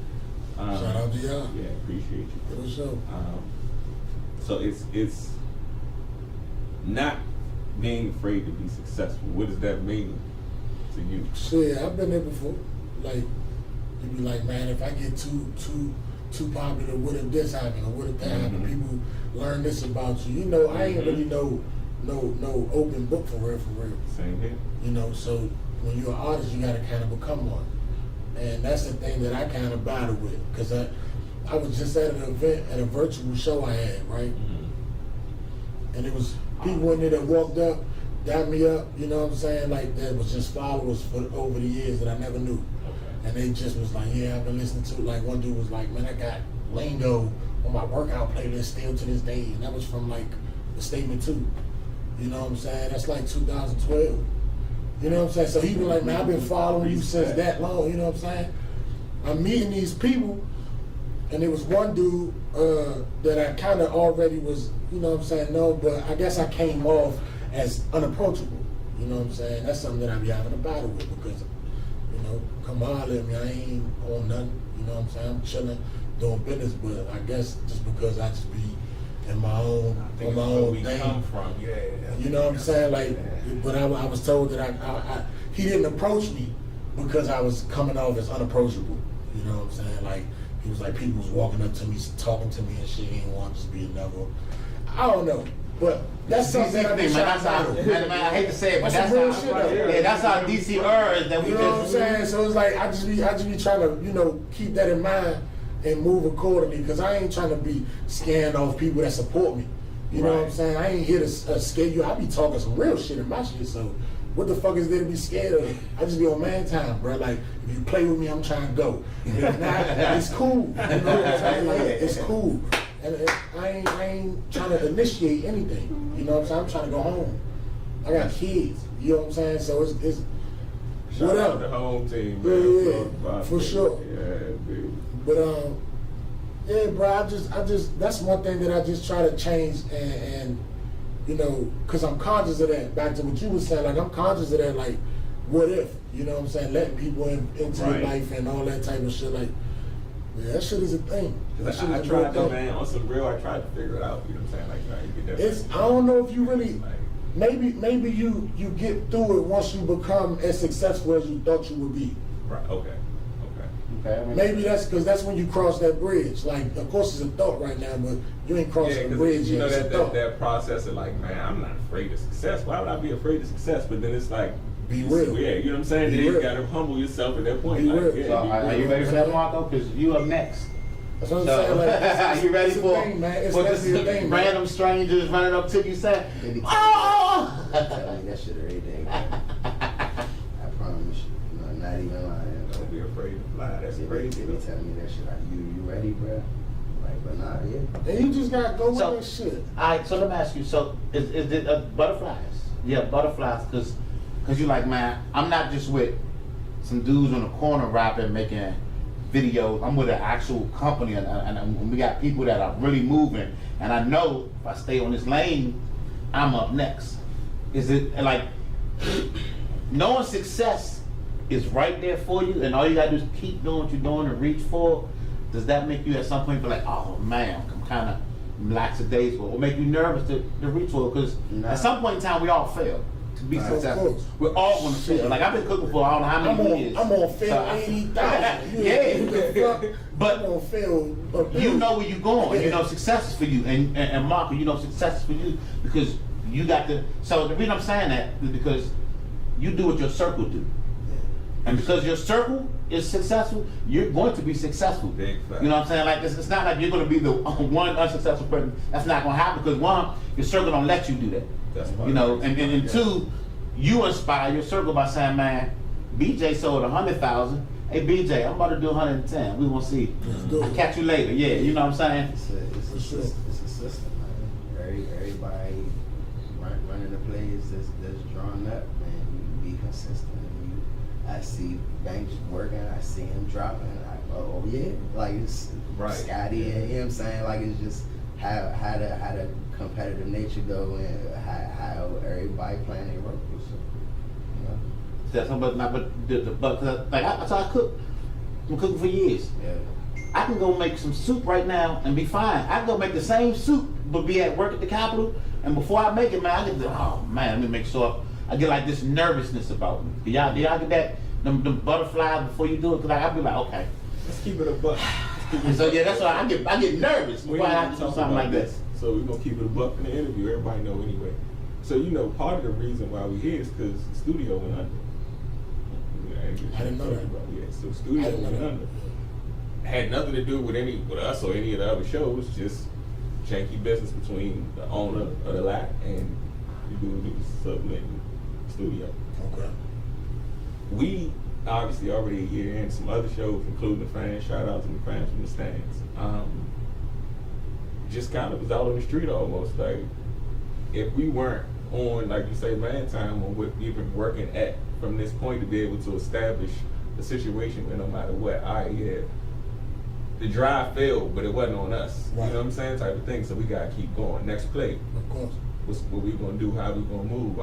Shout out to y'all. Yeah, appreciate you, bro. For sure. So it's not being afraid to be successful. What does that mean to you? Shit, I've been there before. Like, you be like, man, if I get too popular, what if this happen or what if that happen? People learn this about you. You know, I ain't really no open book for real. Same here. You know, so when you're an artist, you gotta kind of become one. And that's the thing that I kind of battle with, because I was just at an event, at a virtual show I had, right? And it was people in there that walked up, dapped me up, you know what I'm saying? Like, that was just followers for over the years that I never knew. And they just was like, yeah, I've been listening to it. Like, one dude was like, man, I got Lingo on my workout playlist still to this day. And that was from, like, the Statement 2. You know what I'm saying? That's like 2012. You know what I'm saying? So he was like, man, I've been following you since that long. You know what I'm saying? I'm meeting these people, and there was one dude that I kind of already was, you know what I'm saying, no, but I guess I came off as unapproachable. You know what I'm saying? That's something that I be having a battle with because, you know, come holler at me, I ain't on nothing. You know what I'm saying? I'm chilling, doing business, but I guess just because I just be in my own, on my own thing. Come from, yeah. You know what I'm saying? Like, but I was told that he didn't approach me because I was coming off as unapproachable. You know what I'm saying? Like, he was like, people was walking up to me, talking to me and shit. He didn't want to just be another. I don't know, but that's something that DC thing, man. That's how. Man, I hate to say it, but that's real how. shit, though. Yeah, that's how DC is that we You know what I'm just. saying? So it's like I just be trying to, you know, keep that in mind and move accordingly, because I ain't trying to be scanned off people that support me. You know what I'm saying? I ain't here to scare you. I be talking some real shit in my shit, so what the fuck is there to be scared of? I just be on man time, bro. Like, if you play with me, I'm trying to go. If not, it's cool. You know what I'm saying? Like, it's cool. And I ain't trying to initiate anything. You know what I'm saying? I'm trying to go home. I got kids. You know what I'm saying? So it's Shout out whatever. the home team, man. Yeah, for sure. Yeah, dude. But yeah, bro, I just that's one thing that I just try to change and you know, cause I'm conscious of that. Back to what you were saying, like I'm conscious of that. Like, what if? You know what I'm saying? Letting people into your life and all that type of shit. Like, yeah, that shit is a thing. That shit I is a tried real to, thing. man, on some real. I tried to figure it out. You know what I'm saying? Like, trying to get that. It's, I don't know if you really. Maybe you get through it once you become as successful as you thought you would be. Right. Okay. Maybe that's because that's when you cross that bridge. Like, of course, it's a thought right now, but you ain't crossing the bridge you yet. know It's a thought. that process of like, man, I'm not afraid of success. Why would I be afraid of success? But then it's like, Be real. Yeah, you know what I'm saying? Be Then you real. gotta humble yourself at that point. Be Like, real. yeah, So, be are real. you ready for that, Marco? Because you up next. That's what I'm So, saying. Like, are you ready it's a for thing, man. It's for definitely a this thing, man. random strangers running up to you saying, They be "Oh!" telling me that shit every day. I promise you. I'm not even lying. Don't be afraid to fly. That's They crazy. be telling me that shit. Like, you ready, bro? Like, but nah, yeah. And you just gotta go with So- that shit. All right, so let me ask you. So, is it butterflies? Yeah, butterflies. Because you like, man, I'm not just with some dudes on the corner rapping, making videos. I'm with an actual company, and we got people that are really moving. And I know if I stay on this lane, I'm up next. Is it like knowing success is right there for you, and all you gotta do is keep doing what you're doing and reach for it? Does that make you at some point feel like, oh man, I'm kind of lackadaisical, or make you nervous to reach for it? Because Nah. at some point in time, we all fail to be Right. successful. Of course. We're all gonna fail. Like, I've been cooking for I don't know how many years. I'm on fail So I- 80,000. Yeah. But I'm on fail. you know where you're going. You know success is for you, and Marco, you know success is for you because you got the. So the reason I'm saying that is because you do what your circle do. And because your circle is successful, you're going to be successful. Big fact. You know what I'm saying? Like it's not like you're going to be the one unsuccessful person. That's not going to happen because one, your circle don't let you do that. That's You know, and two, you inspire your circle by saying, man, BJ sold 100,000. Hey BJ, I'm about to do 110. We gonna see. I'll catch you later. Yeah, you know what I'm saying? It's a system, man. Everybody running the plays that's drawn up, and you be consistent. I see Banks working, I see him dropping. Oh yeah, like it's Scotty, and you know what I'm saying? Like it's just how the competitive nature go and how everybody playing their role. So, you know. That's but like I cook. I'm cooking for years. Yeah. I can go make some soup right now and be fine. I can go make the same soup but be at work at the Capitol, and before I make it, man, I get let me make sure I get like this nervousness about me. Do y'all get that? Them butterflies before you do it? Cause I'll be like, okay. Let's keep it a buck. So yeah, that's why I get nervous before I have to do something like this. So we're gonna keep it a buck in the interview. Everybody know anyway. So you know, part of the reason why we here is because the studio went under. I didn't know that. Yeah, so studio went under. Had nothing to do with us or any of the other shows. Just janky business between the owner of the lot and the dude who was subletting the studio. Okay. We obviously already a year in some other shows, including the fans. Shout out to the fans from the stands. Just kind of was out on the street almost. Like if we weren't on, like you say, man time on what we've been working at from this point to be able to establish a situation where no matter what, the drive failed, but it wasn't on us. Right. You know what I'm saying? Type of thing. So we gotta keep going. Next play. Of course. What we gonna do? How we gonna move?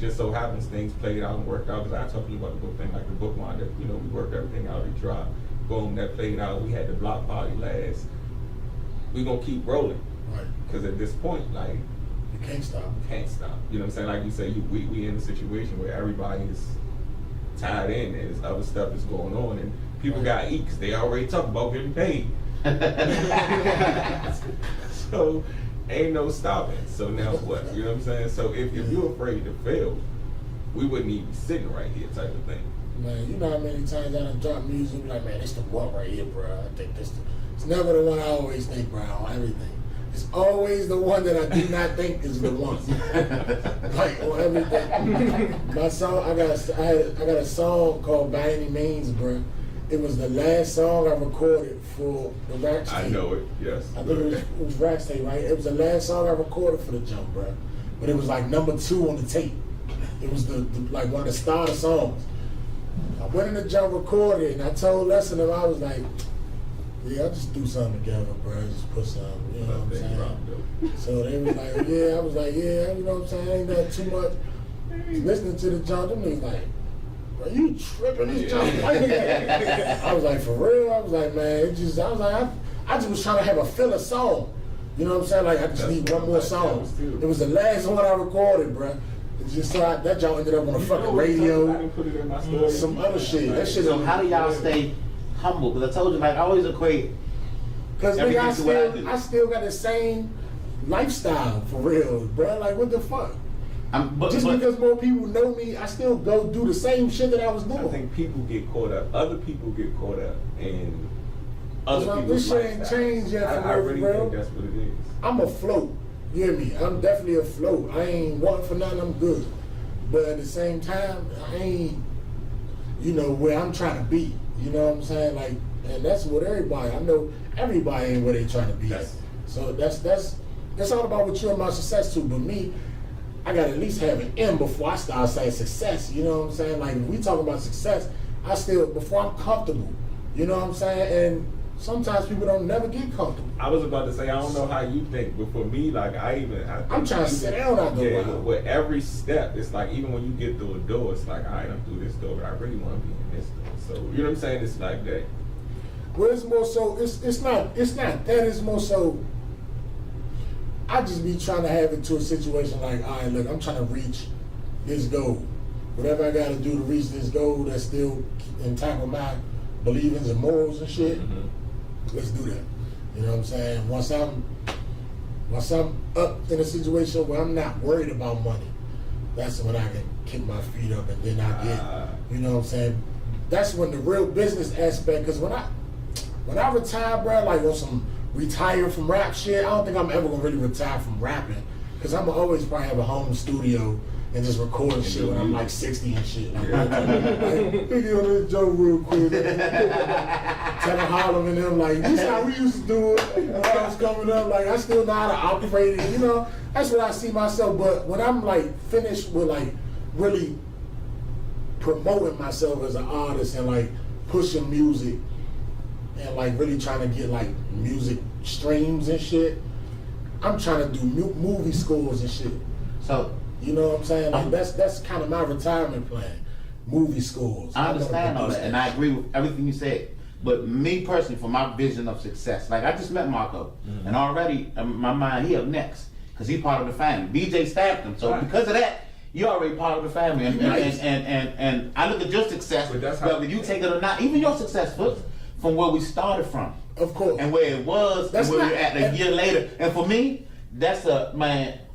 Just so happens things played out and worked out. Because I talked to you about the book thing, like the book line that, we worked everything out, it dropped. Boom, that played out. We had the block party last. We gonna keep rolling. Right. Because at this point, like, You can't stop. can't stop. You know what I'm saying? Like you say, we in a situation where everybody is tied in and there's other stuff that's going on and people got eeks. They already talking about getting paid. So ain't no stopping. So now what? You know what I'm saying? So if you're afraid to fail, we wouldn't even be sitting right here type of thing. Man, you know how many times I done drop music, like, man, it's the one right here, bro. I think it's never the one I always think, bro, on everything. It's always the one that I do not think is the one. Like on everything. My song, I got a song called By Any Means, bro. It was the last song I recorded for the Rax tape. I know it, yes. I think it was Rax tape, right? It was the last song I recorded for the jump, bro. But it was like number 2 on the tape. It was the like one of the starter songs. I went in the jump, recorded, and I told Lesson I was like, yeah, I'll just do something together, bro. Just put something, you know what I'm saying? So they was like, yeah, I was like, yeah, you know what I'm saying? Ain't nothing too much. Listening to the jump, them niggas like, bro, you tripping this jump? I was like, for real? I was like, man, I just was trying to have a filler song. You know what I'm saying? Like, I just need one more song. It was the last one I recorded, bro. It's just so that y'all ended up on the fucking radio. I didn't put it in my story. Some other shit. That shit. So how do y'all stay humble? Because I told you, like, I always equate. Because everything to what I do. I still got the same lifestyle for real, bro. Like, what the fuck? Because more people know me, I still go do the same shit that I was doing. I think people get caught up. Other people get caught up in other people's This shit ain't lifestyles. changed yet for I me, really bro. think that's what it is. I'm afloat. You hear me? I'm definitely afloat. I ain't wanting for nothing. I'm good. But at the same time, I ain't, where I'm trying to be. You know what I'm saying? Like, and that's what everybody. I know everybody ain't where they trying to be at. So that's all about what you're my success to. But me, I gotta at least have an M before I start saying success. You know what I'm saying? Like, if we talk about success, before I'm comfortable. You know what I'm saying? And sometimes people don't never get comfortable. I was about to say, I don't know how you think, but for me, like, I'm trying to sit down after a while. With every step, it's like, even when you get through a door, it's like, all right, I'm through this door, but I really want to be in this door. So, you know what I'm saying? It's like that. Well, it's more so, it's not that, it's more so, I just be trying to have it to a situation like, all right, look, I'm trying to reach this goal. Whatever I got to do to reach this goal that's still intact with my beliefs and morals and shit, let's do that. You know what I'm saying? Once I'm up in a situation where I'm not worried about money, that's when I can kick my feet up, and then I get, you know what I'm saying? That's when the real business aspect, because when I retire, bro, like on some retire from rap shit, I don't think I'm ever gonna really retire from rapping, because I'm gonna always probably have a home studio and just record shit when I'm like 60 and shit. Like, nigga, on this joke real quick. Telling Harlem and them, like, this how we used to do it when I was coming up. Like, I still know how to operate it, you know? That's what I see myself. But when I'm like finished with like really promoting myself as an artist and like pushing music and like really trying to get like music streams and shit, I'm trying to do movie scores and shit. So, you know what I'm saying? Like that's kind of my retirement plan. Movie scores. I understand all that, and I agree with everything you said. But me personally, for my vision of success, like I just met Marco, and already in my mind, he up next because he's part of the family. BJ staffed him, so because of that, you're already part of the family. And I look at your success, whether you take it or not, even your success from where we started from, of course, and where it was, and where we're at a year later. And for me, that's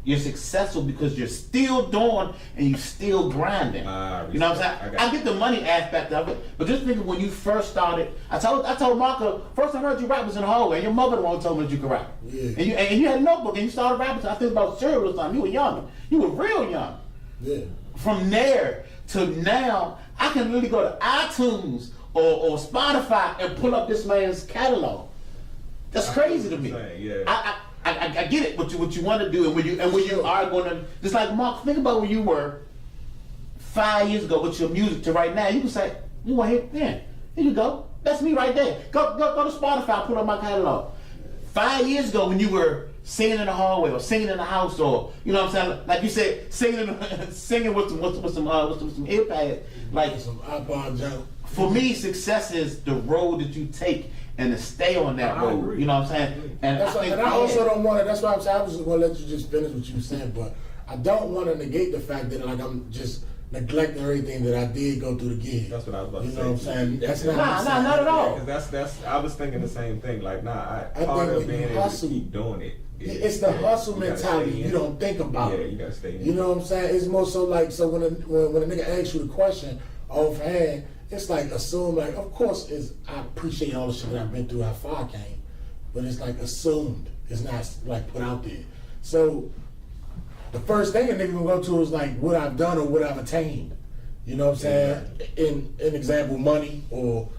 you're successful because you're still doing and you still grinding. You know what I'm saying? I get the money aspect of it, but just think when you first started, I told Marco, first I heard you rap was in the hallway, and your mother the one who told me that you could rap. Yeah. And you had a notebook and you started rapping. I think about cereal or something. You were young. You were real young. Yeah. From there to now, I can really go to iTunes or Spotify and pull up this man's catalog. That's crazy to me. I get it, what you want to do, and when you are going to, just like Mark, think about where you were 5 years ago with your music to right now. You can say, you want to hit, yeah, here you go. That's me right there. Go to Spotify, pull up my catalog. 5 years ago when you were singing in the hallway or singing in the house, or you know what I'm saying, like you said, singing with some earpads, like some iPod jump. For me, success is the road that you take and to stay on that road. You know what I'm saying? And I also don't want to. That's why I'm saying I was just going to let you just finish what you were saying, but I don't want to negate the fact that like I'm just neglecting everything that I did go through the gig. That's what I was about to say. You know what I'm saying? That's not. Not at all. That's. I was thinking the same thing. Like, I part think of being able to keep doing it. It's the hustle mentality. You don't think about it. Yeah, you gotta stay in. You know what I'm saying? It's more so like, so when a nigga asks you the question offhand, it's like assume, like, of course I appreciate all the shit that I've been through, how far I came, but it's like assumed. It's not like put out there. So the first thing a nigga gonna go to is like what I've done or what I've attained. You know what I'm saying? In example, money or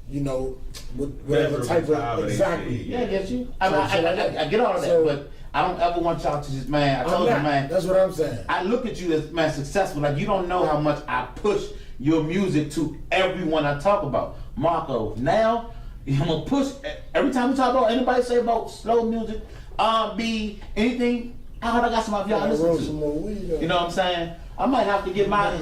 you know whatever type of exactly. Yeah, I get you. I get all of that, but I don't ever want y'all to just, man. I told you, man. That's what I'm saying. I look at you as, man, successful. Like, you don't know how much I push your music to everyone I talk about. Marco, now I'm gonna push every time we talk about anybody say about slow music, R&B, anything. I heard I got some of y'all listen to. Some more weed, you know what I'm saying? I might have to get Marco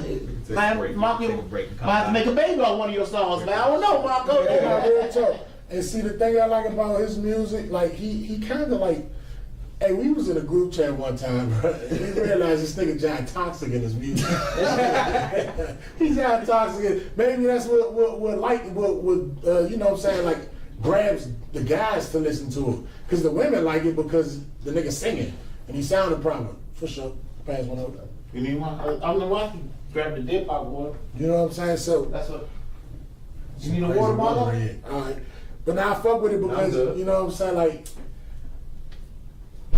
might have to make a baby on one of your songs, man. I don't know, Marco. Real talk. And see, the thing I like about his music, like he kind of like. Hey, we was in a group chat one time, bro. We realized this nigga John Toxic in his music. He's John Toxic. Maybe that's what you know what I'm saying, like grabs the guys to listen to it. Because the women like it because the nigga singing and he sounded proper. For sure. Pass one over. You need one? I'm the one. Grab the dip out water. You know what I'm saying? So that's what. You need a water bottle? Alright. But now I fuck with it because you know what I'm saying, like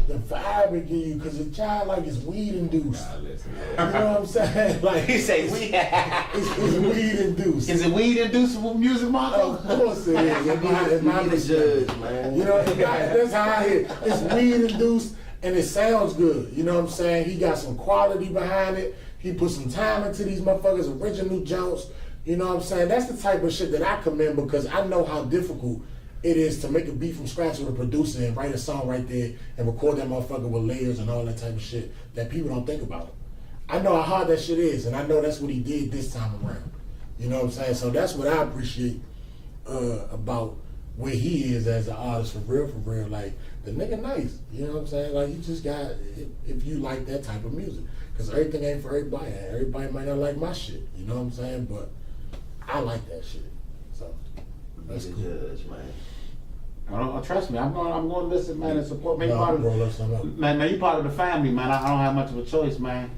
the vibe it give you, because the child like it's weed induced. You know what I'm saying? Like he say weed. It's weed induced. Is it weed induced music, Marco? Of course it is. It's my judge, man. You know, that's how I hear. It's weed induced and it sounds good. You know what I'm saying? He got some quality behind it. He put some time into these motherfuckers, original jokes. You know what I'm saying? That's the type of shit that I commend because I know how difficult it is to make a beat from scratch with a producer and write a song right there and record that motherfucker with layers and all that type of shit that people don't think about. I know how hard that shit is, and I know that's what he did this time around. You know what I'm saying? So that's what I appreciate about where he is as an artist, for real. Like, the nigga nice. You know what I'm saying? Like, you just got, if you like that type of music. Because everything ain't for everybody. Everybody might not like my shit. You know what I'm saying? But I like that shit. So, that's cool. I trust me. I'm going to listen, man, and support. Man, No, I'm gonna listen up. man, you part of the family, man. I don't have much of a choice, man.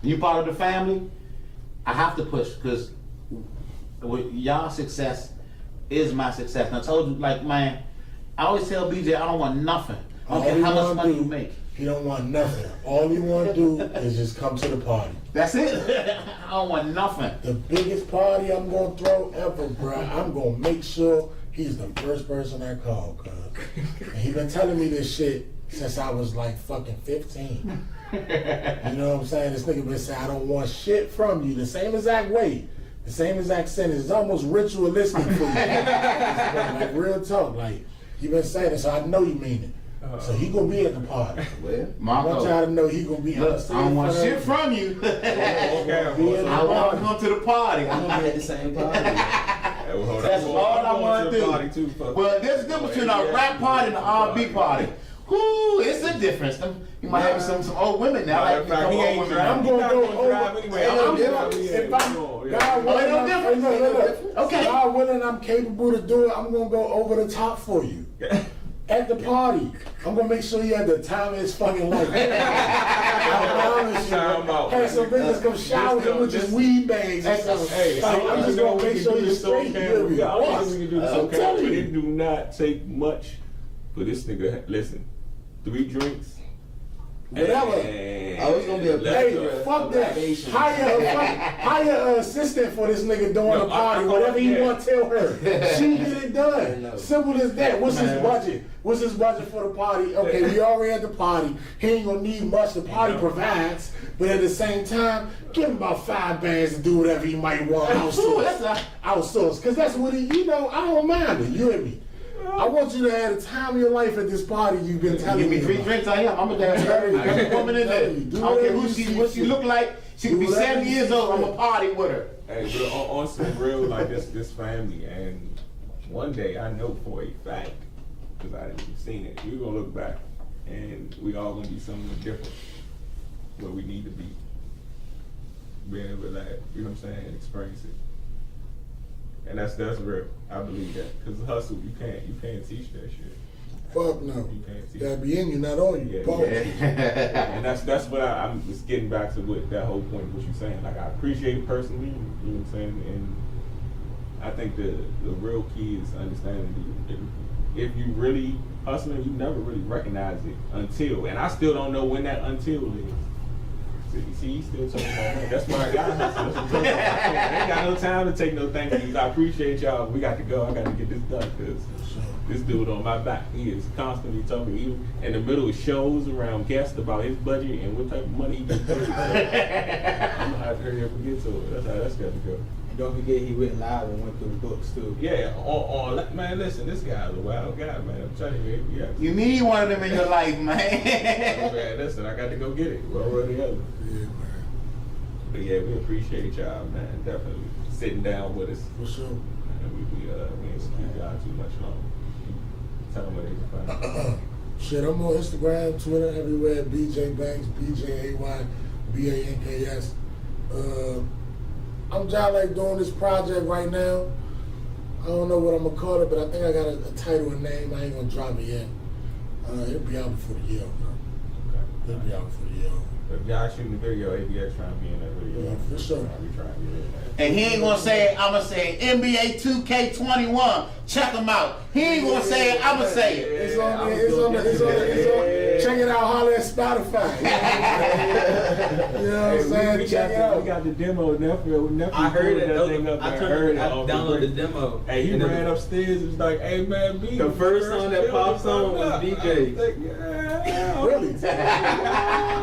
When you part of the family, I have to push because with y'all success is my success. And I told you, like, man, I always tell BJ, I don't want nothing. I don't care how much money you make. He don't want nothing. All he want to do is just come to the party. That's it. I don't want nothing. The biggest party I'm gonna throw ever, bro. I'm gonna make sure he's the first person I call, cuz. And he been telling me this shit since I was like fucking 15. You know what I'm saying? This nigga been saying, I don't want shit from you. The same exact way. The same exact sentence. It's almost ritualistic for you. Like real talk. Like, you been saying it, so I know you mean it. So he gonna be at the party. Well, I want y'all to know he gonna be. Look, I don't want shit from you. I want to come to the party. I'm gonna be at the same party. That's all I want to do. Well, there's a difference between a rap party and an R&B party. Whoo, it's a difference. You might have some old women now. Like, he ain't women. I'm gonna go over. anyway. If I'm God willing, Okay. God willing, I'm capable to do it. I'm gonna go over the top for you. At the party, I'm gonna make sure you have the time of his fucking life. I promise you. Have some business come shower him with just weed bags and stuff. Hey, I'm just gonna make sure you're straight. I don't think we can do this on I'm camera, telling but you. it do not take much for this nigga. Listen, 3 drinks. Whatever. I was gonna be a Hey, fuck that. Hire an assistant for this nigga during the party. Whatever he want, tell her. She get it done. Simple as that. What's his budget? What's his budget for the party? Okay, we already at the party. He ain't gonna need much. The party provides. But at the same time, give him about 5 bands to do whatever he might want. Outsource. Because that's what he, I don't mind it. You hear me? I want you to have the time of your life at this party you've been telling Give me me 3 about. drinks, I am. I'm a damn There's a woman in there. I don't care what she look like. She could be 70 years old. I'm a party with her. Hey, bro, on some real, like this family, and one day I know for a fact, because I didn't seen it, we're gonna look back, and we all gonna be somewhere different, where we need to be, being able to, like, you know what I'm saying, experience it. And that's real. I believe that. Because hustle, you can't teach that shit. Fuck no. You can't teach. Gotta be in you, not on you. Yeah, Pause. And that's what I'm just getting back to what that whole point of what you're saying. Like, I appreciate it personally, you know what I'm saying? And I think the real key is understanding if you really hustling, you never really recognize it until, and I still don't know when that until is. See, he's still talking about that. That's why I got hustle. I ain't got no time to take no thank yous. I appreciate y'all. We got to go. I got to get this done because this dude on my back, he is constantly talking. Even in the middle of shows around guests about his budget and what type of money he can pay. So I'm gonna have to hurry up and get to it. That's how that's got to go. Don't forget he went live and went through the books too. Yeah, man, listen, this guy's a wild guy, man. I'm telling you, yeah. You need one of them in your life, man. Man, listen, I got to go get it. One way or the other. Yeah, man. But yeah, we appreciate y'all, man. Definitely sitting down with us. For sure. And we ain't keep y'all too much longer. Tell them where they can find you. Shit, I'm on Instagram, Twitter, everywhere. BJ Banks, BJAYBANKS. I'm just like doing this project right now. I don't know what I'm gonna call it, but I think I got a title and name. I ain't gonna drop it yet. It'll be out before the year, bro. Okay. It'll be out before the year. If y'all shooting the video, ABX trying to be in that video. Yeah, for sure. We trying to get in there. And he ain't gonna say it, I'ma say it. NBA 2K21. Check him out. He ain't gonna say it, I'ma say it. It's on. Check it out, holler at Spotify. You know what I'm saying? Check it out. We got the demo. Nephew I heard it. that thing up. I downloaded the demo. Hey, he ran upstairs. It was like, hey man, B. The first song that pops on was DJ. Yeah. Really?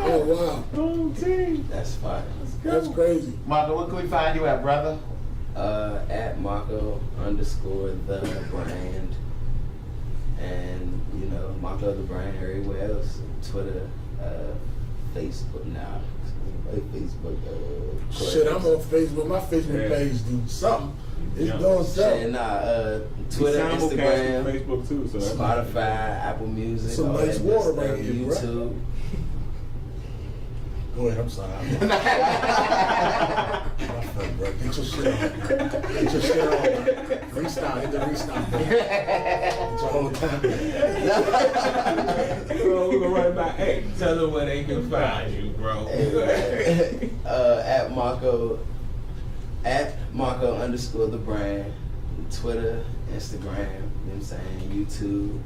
Oh wow. Home team. That's fire. That's crazy. Marco, where can we find you at, brother? At Marco_the brand. And, Marco the brand everywhere else. Twitter, Facebook now. Facebook. Shit, I'm on Facebook. My Facebook page do something. It's doing something. Twitter, Instagram, Facebook too. So that's Spotify, Apple Music. Some all nice that water good right stuff, here, bro. YouTube. Go ahead, I'm sorry. My fault, bro. Get your shit on. Get your shit on. Restart. Hit the restart. Get your whole time. Bro, we're gonna run by. Hey, tell them where they can find you, bro. At Marco _ the brand, Twitter, Instagram, you know what I'm saying, YouTube,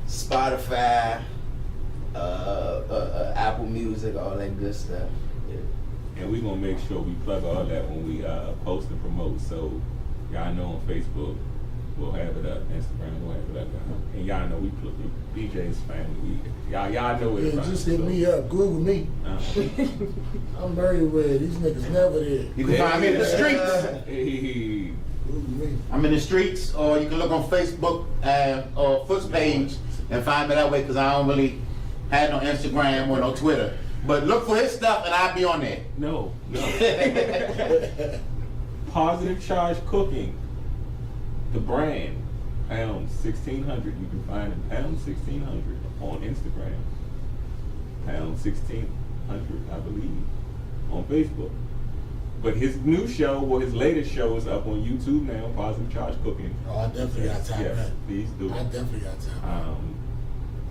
Spotify, Apple Music, all that good stuff. Yeah. And we're gonna make sure we plug all that when we post and promote. So y'all know on Facebook, we'll have it up. Instagram, we'll have it up. And y'all know we BJ's family. Y'all know where Yeah, just hit me up. Google me. I'm very weird. These niggas never there. You can find me in the streets. Google me. I'm in the streets, or you can look on Facebook or Foot's page and find me that way, because I don't really have no Instagram or no Twitter. But look for his stuff and I'll be on there. No. Positive Charge Cooking, the brand, pound 1600. You can find him pound 1600 on Instagram. Pound 1600, I believe, on Facebook. But his new show, or his latest show, is up on YouTube now. Positive Charge Cooking. Oh, I definitely got time. Yes, please do. I definitely got time.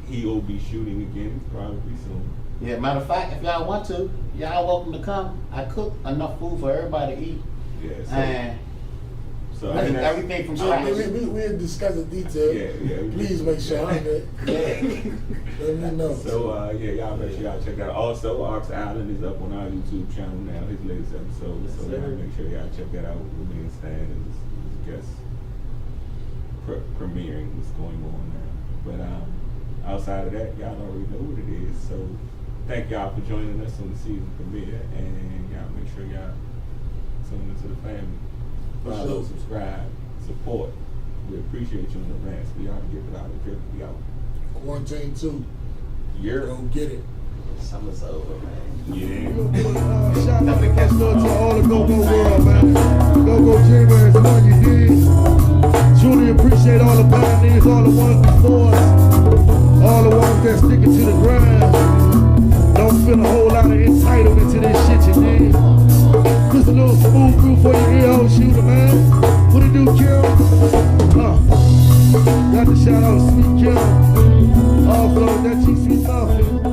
He will be shooting again probably soon. Yeah, matter of fact, if y'all want to, y'all welcome to come. I cook enough food for everybody to eat. Yeah. And So I think everything from scratch. We'll discuss in detail. Yeah. Please make sure I'm there. Yeah. Let me know. So y'all make sure y'all check that out. Also, Ox Island is up on our YouTube channel now, his latest episode. So y'all make sure y'all check that out with me and Stan and his guest premiering what's going on now. But outside of that, y'all already know what it is. So thank y'all for joining us on the season premiere, and y'all make sure y'all tune into the family. Follow, subscribe, support. We appreciate you in advance. We ought to get it out of here. We out. Quarantine 2. Go get it. Summer's over, man. Yeah. Shout out to all the go-go world.